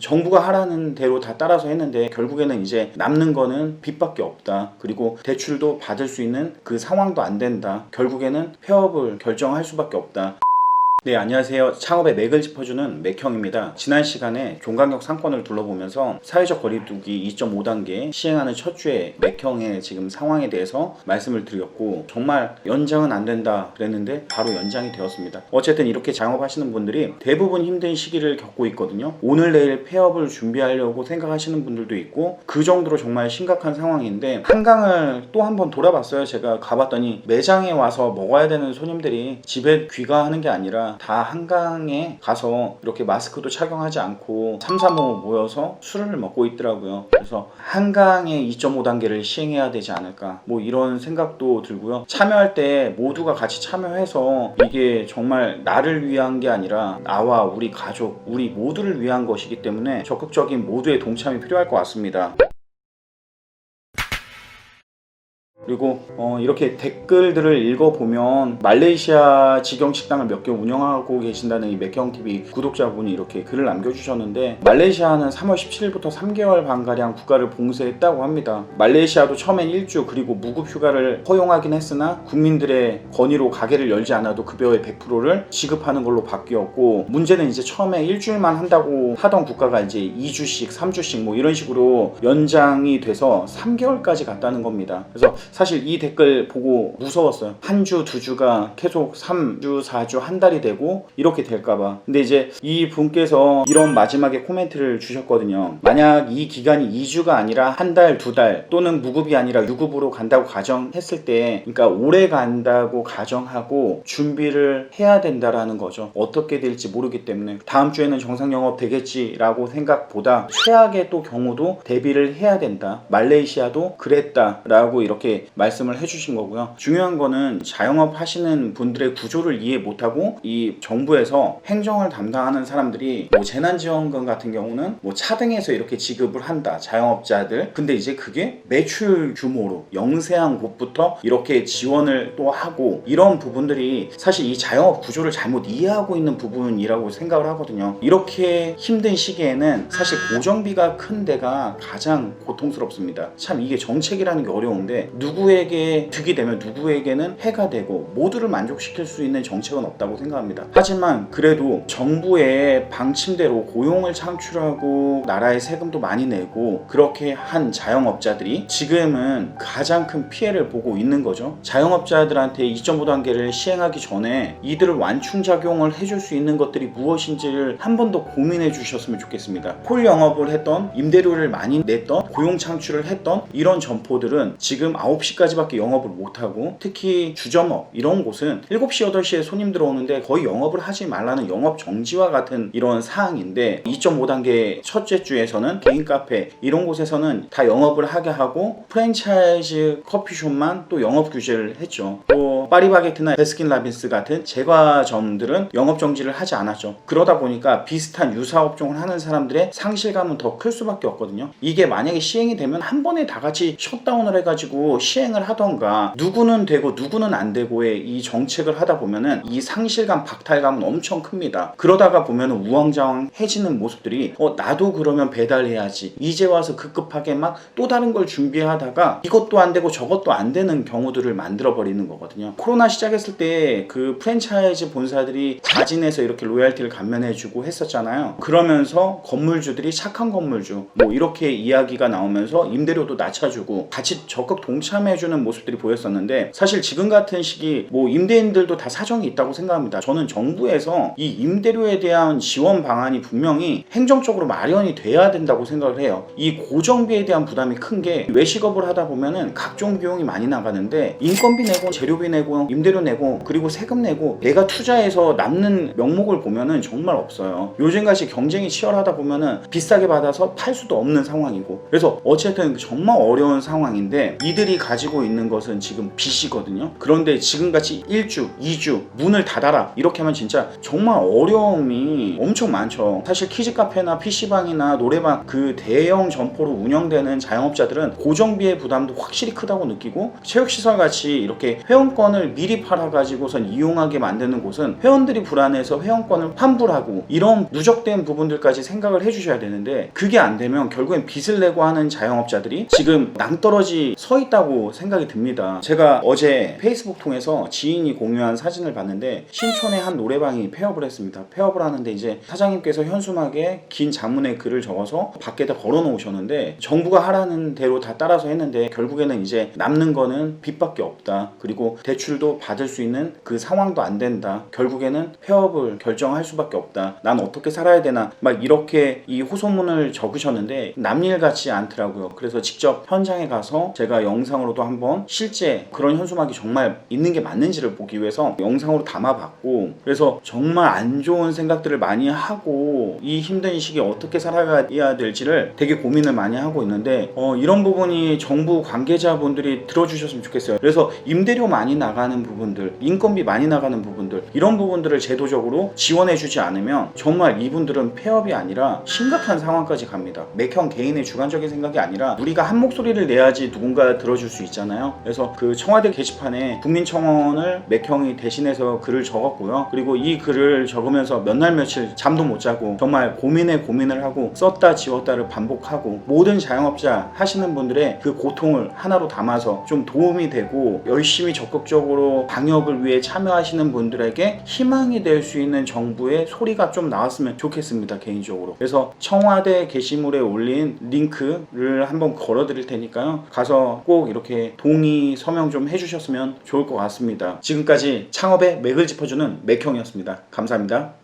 정부가 하라는 대로 다 따라서 했는데 결국에는 이제 남는 거는 빚밖에 없다. 그리고 대출도 받을 수 있는 그 상황도 안 된다. 결국에는 폐업을 결정할 수밖에 없다. 네, 안녕하세요. 창업의 맥을 짚어주는 맥형입니다. 지난 시간에 종강역 상권을 둘러보면서 사회적 거리두기 2.5단계 시행하는 첫 주에 맥형의 지금 상황에 대해서 말씀을 드렸고, 정말 연장은 안 된다 그랬는데 바로 연장이 되었습니다. 어쨌든 이렇게 창업하시는 분들이 대부분 힘든 시기를 겪고 있거든요. 오늘 내일 폐업을 준비하려고 생각하시는 분들도 있고, 그 정도로 정말 심각한 상황인데, 한강을 또 한번 돌아봤어요. 제가 가봤더니 매장에 와서 먹어야 되는 손님들이 집에 귀가하는 게 아니라 다 한강에 가서 이렇게 마스크도 착용하지 않고 3, 4모 모여서 술을 먹고 있더라고요. 그래서 한강에 2.5단계를 시행해야 되지 않을까, 뭐 이런 생각도 들고요. 참여할 때 모두가 같이 참여해서 이게 정말 나를 위한 게 아니라 나와 우리 가족, 우리 모두를 위한 것이기 때문에 적극적인 모두의 동참이 필요할 것 같습니다. 그리고 이렇게 댓글들을 읽어보면 말레이시아 직영식당을 몇 개 운영하고 계신다는 이 맥형TV 구독자분이 이렇게 글을 남겨주셨는데, 말레이시아는 3월 17일부터 3개월 반가량 국가를 봉쇄했다고 합니다. 말레이시아도 처음엔 일주 그리고 무급휴가를 허용하긴 했으나 국민들의 건의로 가게를 열지 않아도 급여의 100%를 지급하는 걸로 바뀌었고, 문제는 이제 처음에 일주일만 한다고 하던 국가가 이제 2주씩 3주씩 뭐 이런 식으로 연장이 돼서 3개월까지 갔다는 겁니다. 그래서 사실 이 댓글 보고 무서웠어요. 한 주, 두 주가 계속 3주, 4주, 한 달이 되고 이렇게 될까봐. 근데 이제 이 분께서 이런 마지막에 코멘트를 주셨거든요. 만약 이 기간이 2주가 아니라 한 달, 두 달, 또는 무급이 아니라 유급으로 간다고 가정했을 때, 그러니까 오래 간다고 가정하고 준비를 해야 된다라는 거죠. 어떻게 될지 모르기 때문에 다음 주에는 정상 영업 되겠지라고 생각보다 최악의 또 경우도 대비를 해야 된다. 말레이시아도 그랬다라고 이렇게 말씀을 해주신 거고요. 중요한 거는 자영업 하시는 분들의 구조를 이해 못하고 이 정부에서 행정을 담당하는 사람들이 뭐 재난지원금 같은 경우는 뭐 차등해서 이렇게 지급을 한다, 자영업자들. 근데 이제 그게 매출 규모로 영세한 곳부터 이렇게 지원을 또 하고, 이런 부분들이 사실 이 자영업 구조를 잘못 이해하고 있는 부분이라고 생각을 하거든요. 이렇게 힘든 시기에는 사실 고정비가 큰 데가 가장 고통스럽습니다. 참 이게 정책이라는 게 어려운데, 누구에게 득이 되면 누구에게는 해가 되고 모두를 만족시킬 수 있는 정책은 없다고 생각합니다. 하지만 그래도 정부의 방침대로 고용을 창출하고 나라의 세금도 많이 내고 그렇게 한 자영업자들이 지금은 가장 큰 피해를 보고 있는 거죠. 자영업자들한테 2.5단계를 시행하기 전에 이들을 완충작용을 해줄 수 있는 것들이 무엇인지를 한 번 더 고민해 주셨으면 좋겠습니다. 홀 영업을 했던, 임대료를 많이 냈던, 고용 창출을 했던 이런 점포들은 지금 9시까지밖에 영업을 못하고, 특히 주점업 이런 곳은 7시, 8시에 손님 들어오는데 거의 영업을 하지 말라는 영업 정지와 같은 이런 사항인데, 2.5단계 첫째 주에서는 개인 카페 이런 곳에서는 다 영업을 하게 하고 프랜차이즈 커피숍만 또 영업 규제를 했죠. 또 파리바게트나 베스킨라빈스 같은 제과점들은 영업 정지를 하지 않았죠. 그러다 보니까 비슷한 유사업종을 하는 사람들의 상실감은 더 클 수밖에 없거든요. 이게 만약에 시행이 되면 한 번에 다 같이 셧다운을 해가지고 시행을 하던가, 누구는 되고 누구는 안 되고의 이 정책을 하다 보면은 이 상실감, 박탈감은 엄청 큽니다. 그러다가 보면은 우왕좌왕해지는 모습들이 나도 그러면 배달해야지, 이제 와서 급급하게 막 또 다른 걸 준비하다가 이것도 안 되고 저것도 안 되는 경우들을 만들어 버리는 거거든요. 코로나 시작했을 때 그 프랜차이즈 본사들이 자진해서 이렇게 로얄티를 감면해주고 했었잖아요. 그러면서 건물주들이 착한 건물주 뭐 이렇게 이야기가 나오면서 임대료도 낮춰주고 같이 적극 동참해주는 모습들이 보였었는데, 사실 지금 같은 시기 뭐 임대인들도 다 사정이 있다고 생각합니다. 저는 정부에서 이 임대료에 대한 지원 방안이 분명히 행정적으로 마련이 돼야 된다고 생각을 해요. 이 고정비에 대한 부담이 큰 게, 외식업을 하다 보면은 각종 비용이 많이 나가는데 인건비 내고 재료비 내고 임대료 내고 그리고 세금 내고 내가 투자해서 남는 명목을 보면은 정말 없어요. 요즘같이 경쟁이 치열하다 보면은 비싸게 받아서 팔 수도 없는 상황이고, 그래서 어쨌든 정말 어려운 상황인데, 이들이 가지고 있는 것은 지금 빚이거든요. 그런데 지금같이 1주, 2주 문을 닫아라 이렇게 하면 진짜 정말 어려움이 엄청 많죠. 사실 키즈카페나 PC방이나 노래방 그 대형 점포로 운영되는 자영업자들은 고정비의 부담도 확실히 크다고 느끼고, 체육시설같이 이렇게 회원권을 미리 팔아가지고선 이용하게 만드는 곳은 회원들이 불안해서 회원권을 환불하고 이런 누적된 부분들까지 생각을 해주셔야 되는데, 그게 안 되면 결국엔 빚을 내고 하는 자영업자들이 지금 낭떠러지 서 있다고 생각이 듭니다. 제가 어제 페이스북 통해서 지인이 공유한 사진을 봤는데 신촌의 한 노래방이 폐업을 했습니다. 폐업을 하는데 이제 사장님께서 현수막에 긴 장문의 글을 적어서 밖에다 걸어 놓으셨는데, 정부가 하라는 대로 다 따라서 했는데 결국에는 이제 남는 거는 빚밖에 없다. 그리고 대출도 받을 수 있는 그 상황도 안 된다. 결국에는 폐업을 결정할 수밖에 없다. 난 어떻게 살아야 되나, 막 이렇게 이 호소문을 적으셨는데 남일 같지 않더라고요. 그래서 직접 현장에 가서 제가 영상으로도 한번 실제 그런 현수막이 정말 있는 게 맞는지를 보기 위해서 영상으로 담아봤고, 그래서 정말 안 좋은 생각들을 많이 하고 이 힘든 시기에 어떻게 살아가야 될지를 되게 고민을 많이 하고 있는데, 이런 부분이 정부 관계자분들이 들어주셨으면 좋겠어요. 그래서 임대료 많이 나가는 부분들, 인건비 많이 나가는 부분들, 이런 부분들을 제도적으로 지원해주지 않으면 정말 이분들은 폐업이 아니라 심각한 상황까지 갑니다. 맥형 개인의 주관적인 생각이 아니라 우리가 한 목소리를 내야지 누군가 들어줄 수 있잖아요. 그래서 그 청와대 게시판에 국민청원을 맥형이 대신해서 글을 적었고요. 그리고 이 글을 적으면서 몇 날 며칠 잠도 못 자고 정말 고민을 하고 썼다 지웠다를 반복하고, 모든 자영업자 하시는 분들의 그 고통을 하나로 담아서 좀 도움이 되고 열심히 적극적으로 방역을 위해 참여하시는 분들에게 희망이 될 수 있는 정부의 소리가 좀 나왔으면 좋겠습니다, 개인적으로. 그래서 청와대 게시물에 올린 링크를 한번 걸어 드릴 테니까요, 가서 꼭 이렇게 동의 서명 좀 해주셨으면 좋을 것 같습니다. 지금까지 창업의 맥을 짚어주는 맥형이었습니다. 감사합니다.